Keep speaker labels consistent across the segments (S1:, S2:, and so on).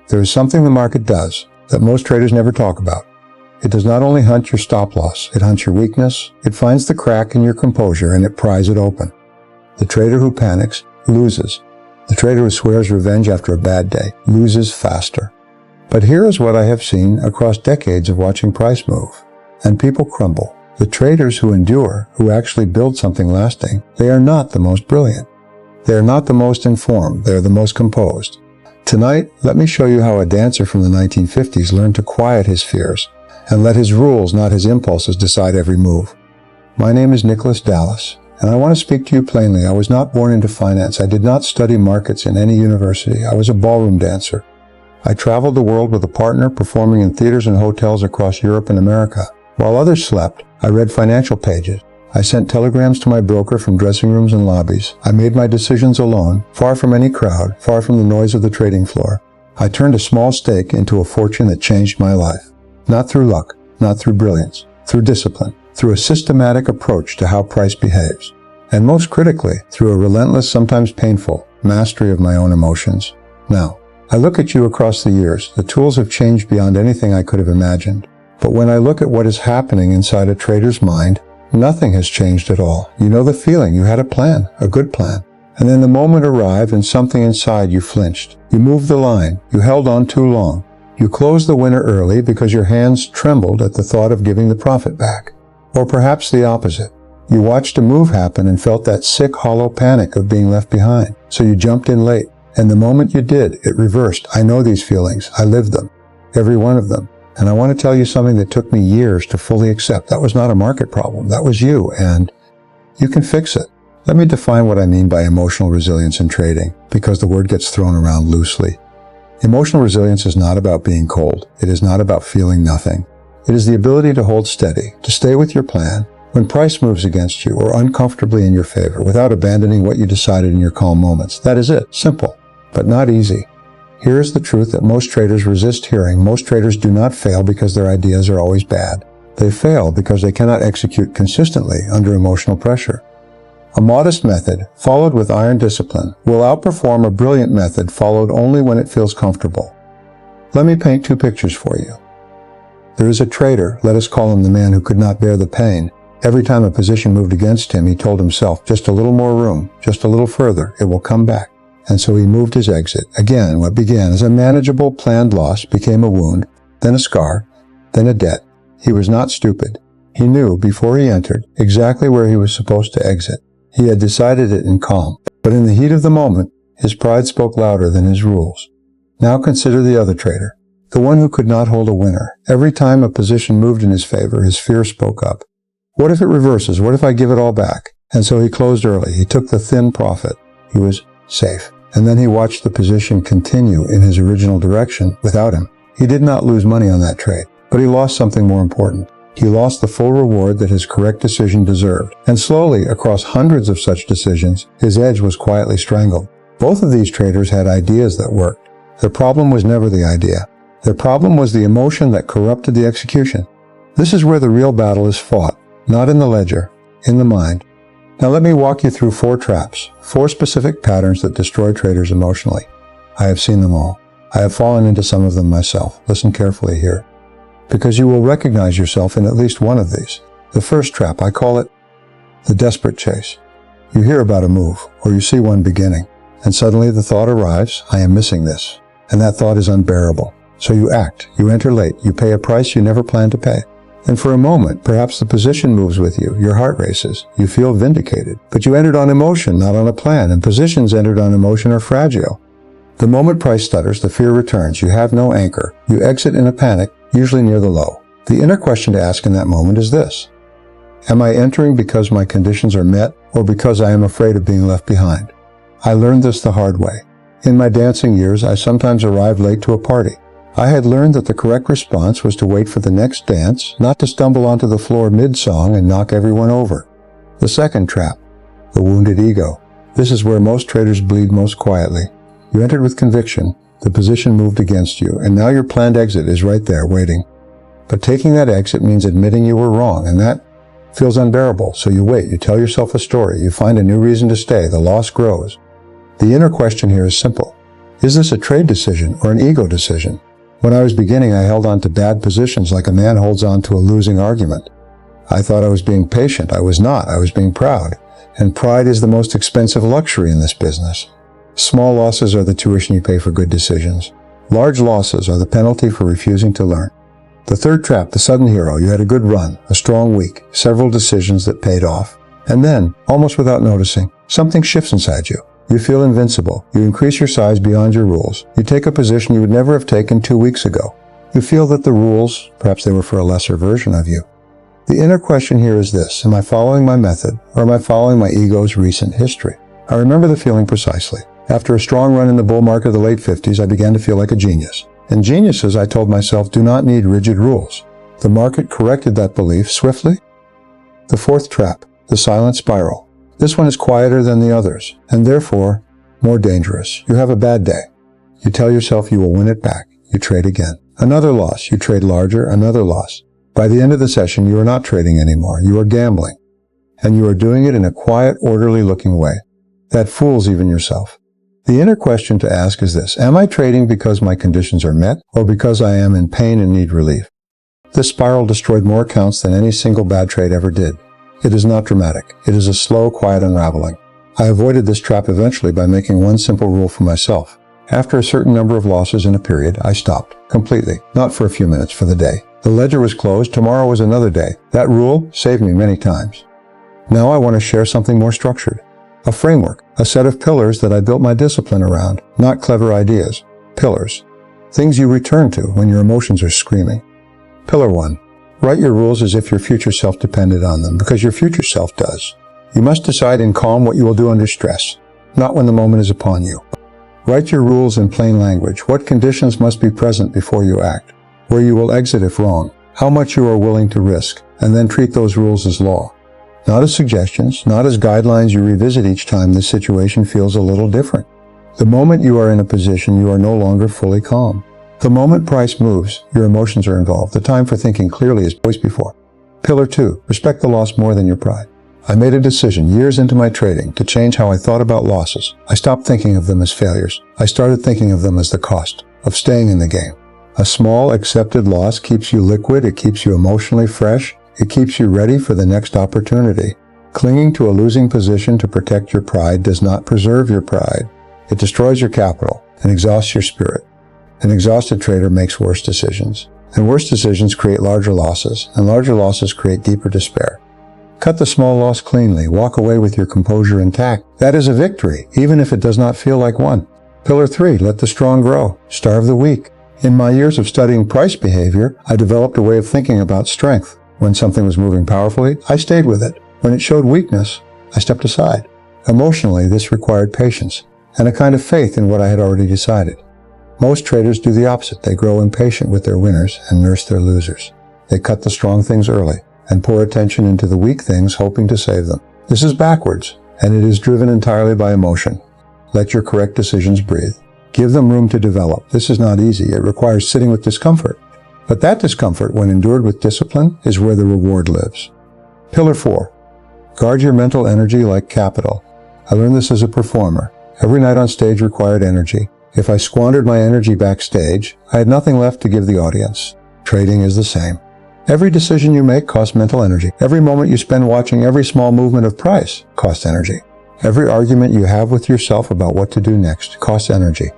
S1: There is something the market does that most traders never talk about. It does not only hunt your stop loss, it hunts your weakness, it finds the crack in your composure, and it pries it open. The trader who panics loses. The trader who swears revenge after a bad day loses faster. But here is what I have seen across decades of watching price move. And people crumble. The traders who endure, who actually build something lasting, they are not the most brilliant. They are not the most informed. They are the most composed. Tonight, let me show you how a dancer from the 1950s learned to quiet his fears and let his rules, not his impulses, decide every move. My name is Nicolas Darvas, and I want to speak to you plainly. I was not born into finance. I did not study markets in any university. I was a ballroom dancer. I traveled the world with a partner, performing in theaters and hotels across Europe and America. While others slept, I read financial pages. I sent telegrams to my broker from dressing rooms and lobbies. I made my decisions alone, far from any crowd, far from the noise of the trading floor. I turned a small stake into a fortune that changed my life. Not through luck, not through brilliance, through discipline, through a systematic approach to how price behaves, and most critically, through a relentless, sometimes painful, mastery of my own emotions. Now, I look at you across the years. The tools have changed beyond anything I could have imagined. But when I look at what is happening inside a trader's mind, nothing has changed at all. You know the feeling. You had a plan, a good plan. And then the moment arrived and something inside you flinched. You moved the line. You held on too long. You closed the winner early because your hands trembled at the thought of giving the profit back. Or perhaps the opposite. You watched a move happen and felt that sick, hollow panic of being left behind. So you jumped in late. And the moment you did, it reversed. I know these feelings. I lived them. Every one of them. And I want to tell you something that took me years to fully accept. That was not a market problem. That was you. And you can fix it. Let me define what I mean by emotional resilience in trading, because the word gets thrown around loosely. Emotional resilience is not about being cold. It is not about feeling nothing. It is the ability to hold steady, to stay with your plan when price moves against you or uncomfortably in your favor, without abandoning what you decided in your calm moments. That is it. Simple, but not easy. Here is the truth that most traders resist hearing. Most traders do not fail because their ideas are always bad. They fail because they cannot execute consistently under emotional pressure. A modest method, followed with iron discipline, will outperform a brilliant method followed only when it feels comfortable. Let me paint two pictures for you. There is a trader, let us call him the man who could not bear the pain. Every time a position moved against him, he told himself, just a little more room, just a little further, it will come back. And so he moved his exit. Again, what began as a manageable, planned loss became a wound, then a scar, then a debt. He was not stupid. He knew, before he entered, exactly where he was supposed to exit. He had decided it in calm. But in the heat of the moment, his pride spoke louder than his rules. Now consider the other trader, the one who could not hold a winner. Every time a position moved in his favor, his fear spoke up. What if it reverses? What if I give it all back? And so he closed early. He took the thin profit. He was safe. And then he watched the position continue in his original direction without him. He did not lose money on that trade, but he lost something more important. He lost the full reward that his correct decision deserved. And slowly, across hundreds of such decisions, his edge was quietly strangled. Both of these traders had ideas that worked. Their problem was never the idea. Their problem was the emotion that corrupted the execution. This is where the real battle is fought, not in the ledger, in the mind. Now let me walk you through 4 traps, 4 specific patterns that destroy traders emotionally. I have seen them all. I have fallen into some of them myself. Listen carefully here, because you will recognize yourself in at least one of these. The first trap, I call it the desperate chase. You hear about a move, or you see one beginning, and suddenly the thought arrives, I am missing this. And that thought is unbearable. So you act, you enter late, you pay a price you never planned to pay. And for a moment, perhaps the position moves with you, your heart races, you feel vindicated. But you entered on emotion, not on a plan, and positions entered on emotion are fragile. The moment price stutters, the fear returns. You have no anchor. You exit in a panic, usually near the low. The inner question to ask in that moment is this: am I entering because my conditions are met, or because I am afraid of being left behind? I learned this the hard way. In my dancing years, I sometimes arrived late to a party. I had learned that the correct response was to wait for the next dance, not to stumble onto the floor mid-song and knock everyone over. The second trap, the wounded ego. This is where most traders bleed most quietly. You entered with conviction, the position moved against you, and now your planned exit is right there waiting. But taking that exit means admitting you were wrong, and that feels unbearable. So you wait, you tell yourself a story, you find a new reason to stay, the loss grows. The inner question here is simple. Is this a trade decision or an ego decision? When I was beginning, I held on to bad positions like a man holds on to a losing argument. I thought I was being patient. I was not. I was being proud. And pride is the most expensive luxury in this business. Small losses are the tuition you pay for good decisions. Large losses are the penalty for refusing to learn. The third trap, the sudden hero. You had a good run, a strong week, several decisions that paid off. And then, almost without noticing, something shifts inside you. You feel invincible. You increase your size beyond your rules. You take a position you would never have taken 2 weeks ago. You feel that the rules, perhaps they were for a lesser version of you. The inner question here is this: am I following my method, or am I following my ego's recent history? I remember the feeling precisely. After a strong run in the bull market of the late 50s, I began to feel like a genius. And geniuses, I told myself, do not need rigid rules. The market corrected that belief swiftly. The fourth trap, the silent spiral. This one is quieter than the others, and therefore more dangerous. You have a bad day. You tell yourself you will win it back. You trade again. Another loss. You trade larger, another loss. By the end of the session, you are not trading anymore. You are gambling. And you are doing it in a quiet, orderly-looking way. That fools even yourself. The inner question to ask is this: am I trading because my conditions are met, or because I am in pain and need relief? This spiral destroyed more accounts than any single bad trade ever did. It is not dramatic. It is a slow, quiet unraveling. I avoided this trap eventually by making one simple rule for myself. After a certain number of losses in a period, I stopped. Completely. Not for a few minutes, for the day. The ledger was closed. Tomorrow was another day. That rule saved me many times. Now I want to share something more structured. A framework. A set of pillars that I built my discipline around. Not clever ideas. Pillars. Things you return to when your emotions are screaming. Pillar 1. Write your rules as if your future self depended on them, because your future self does. You must decide in calm what you will do under stress, not when the moment is upon you. Write your rules in plain language. What conditions must be present before you act, where you will exit if wrong, how much you are willing to risk, and then treat those rules as law. Not as suggestions, not as guidelines you revisit each time the situation feels a little different. The moment you are in a position, you are no longer fully calm. The moment price moves, your emotions are involved. The time for thinking clearly is always before. Pillar 2. Respect the loss more than your pride. I made a decision years into my trading to change how I thought about losses. I stopped thinking of them as failures. I started thinking of them as the cost of staying in the game. A small accepted loss keeps you liquid. It keeps you emotionally fresh. It keeps you ready for the next opportunity. Clinging to a losing position to protect your pride does not preserve your pride. It destroys your capital and exhausts your spirit. An exhausted trader makes worse decisions, and worse decisions create larger losses, and larger losses create deeper despair. Cut the small loss cleanly. Walk away with your composure intact. That is a victory, even if it does not feel like one. Pillar 3. Let the strong grow. Starve the weak. In my years of studying price behavior, I developed a way of thinking about strength. When something was moving powerfully, I stayed with it. When it showed weakness, I stepped aside. Emotionally, this required patience and a kind of faith in what I had already decided. Most traders do the opposite. They grow impatient with their winners and nurse their losers. They cut the strong things early and pour attention into the weak things, hoping to save them. This is backwards, and it is driven entirely by emotion. Let your correct decisions breathe. Give them room to develop. This is not easy. It requires sitting with discomfort. But that discomfort, when endured with discipline, is where the reward lives. Pillar 4. Guard your mental energy like capital. I learned this as a performer. Every night on stage required energy. If I squandered my energy backstage, I had nothing left to give the audience. Trading is the same. Every decision you make costs mental energy. Every moment you spend watching every small movement of price costs energy. Every argument you have with yourself about what to do next costs energy.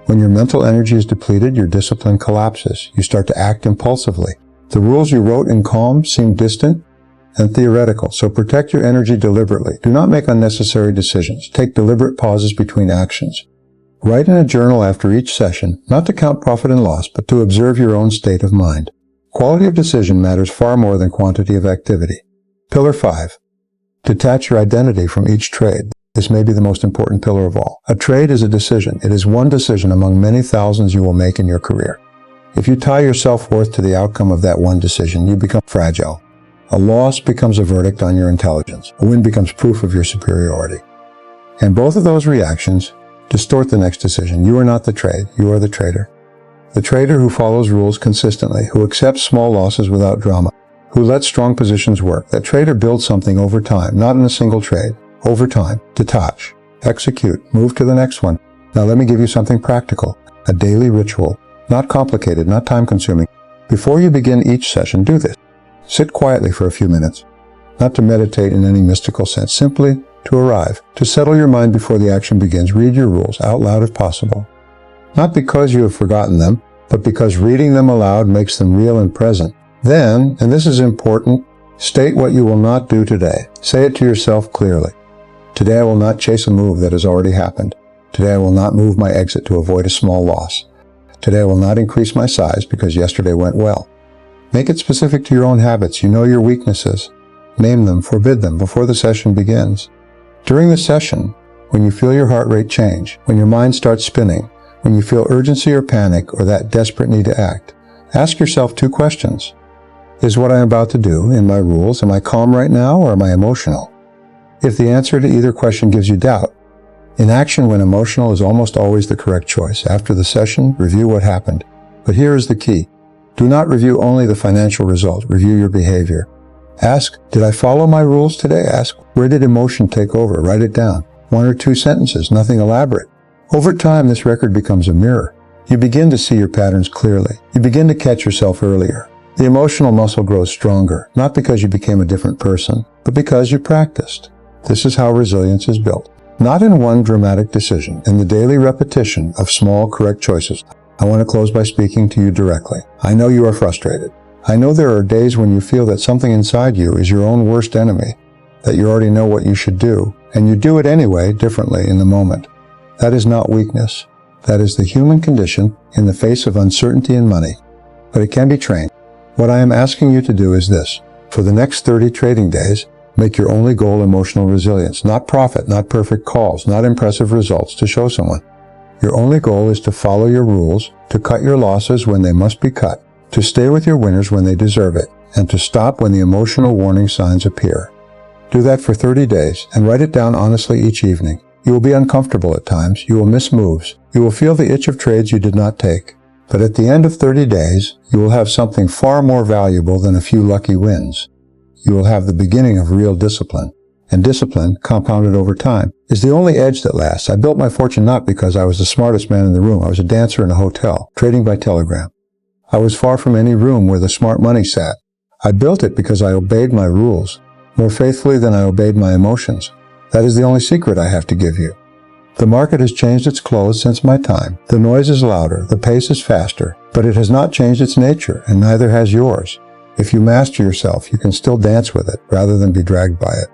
S1: When your mental energy is depleted, your discipline collapses. You start to act impulsively. The rules you wrote in calm seem distant and theoretical, so protect your energy deliberately. Do not make unnecessary decisions. Take deliberate pauses between actions. Write in a journal after each session, not to count profit and loss, but to observe your own state of mind. Quality of decision matters far more than quantity of activity. Pillar 5. Detach your identity from each trade. This may be the most important pillar of all. A trade is a decision. It is one decision among many thousands you will make in your career. If you tie your self-worth to the outcome of that one decision, you become fragile. A loss becomes a verdict on your intelligence. A win becomes proof of your superiority. And both of those reactions distort the next decision. You are not the trade. You are the trader. The trader who follows rules consistently, who accepts small losses without drama, who lets strong positions work. That trader builds something over time, not in a single trade. Over time. Detach. Execute. Move to the next one. Now let me give you something practical, a daily ritual, not complicated, not time-consuming. Before you begin each session, do this. Sit quietly for a few minutes, not to meditate in any mystical sense, simply to arrive, to settle your mind before the action begins. Read your rules out loud if possible. Not because you have forgotten them, but because reading them aloud makes them real and present. Then, and this is important, state what you will not do today. Say it to yourself clearly. Today I will not chase a move that has already happened. Today I will not move my exit to avoid a small loss. Today I will not increase my size because yesterday went well. Make it specific to your own habits. You know your weaknesses. Name them, forbid them before the session begins. During the session, when you feel your heart rate change, when your mind starts spinning, when you feel urgency or panic or that desperate need to act, ask yourself 2 questions. Is what I am about to do in my rules, am I calm right now or am I emotional? If the answer to either question gives you doubt, inaction when emotional is almost always the correct choice. After the session, review what happened. But here is the key. Do not review only the financial result. Review your behavior. Ask, did I follow my rules today? Ask, where did emotion take over? Write it down. 1 or 2 sentences, nothing elaborate. Over time, this record becomes a mirror. You begin to see your patterns clearly. You begin to catch yourself earlier. The emotional muscle grows stronger, not because you became a different person, but because you practiced. This is how resilience is built. Not in one dramatic decision, in the daily repetition of small, correct choices. I want to close by speaking to you directly. I know you are frustrated. I know there are days when you feel that something inside you is your own worst enemy, that you already know what you should do, and you do it anyway, differently in the moment. That is not weakness. That is the human condition in the face of uncertainty and money. But it can be trained. What I am asking you to do is this. For the next 30 trading days, make your only goal emotional resilience, not profit, not perfect calls, not impressive results to show someone. Your only goal is to follow your rules, to cut your losses when they must be cut, to stay with your winners when they deserve it, and to stop when the emotional warning signs appear. Do that for 30 days and write it down honestly each evening. You will be uncomfortable at times. You will miss moves. You will feel the itch of trades you did not take. But at the end of 30 days, you will have something far more valuable than a few lucky wins. You will have the beginning of real discipline. And discipline, compounded over time, is the only edge that lasts. I built my fortune not because I was the smartest man in the room. I was a dancer in a hotel, trading by telegram. I was far from any room where the smart money sat. I built it because I obeyed my rules, more faithfully than I obeyed my emotions. That is the only secret I have to give you. The market has changed its clothes since my time. The noise is louder, the pace is faster, but it has not changed its nature, and neither has yours. If you master yourself, you can still dance with it rather than be dragged by it.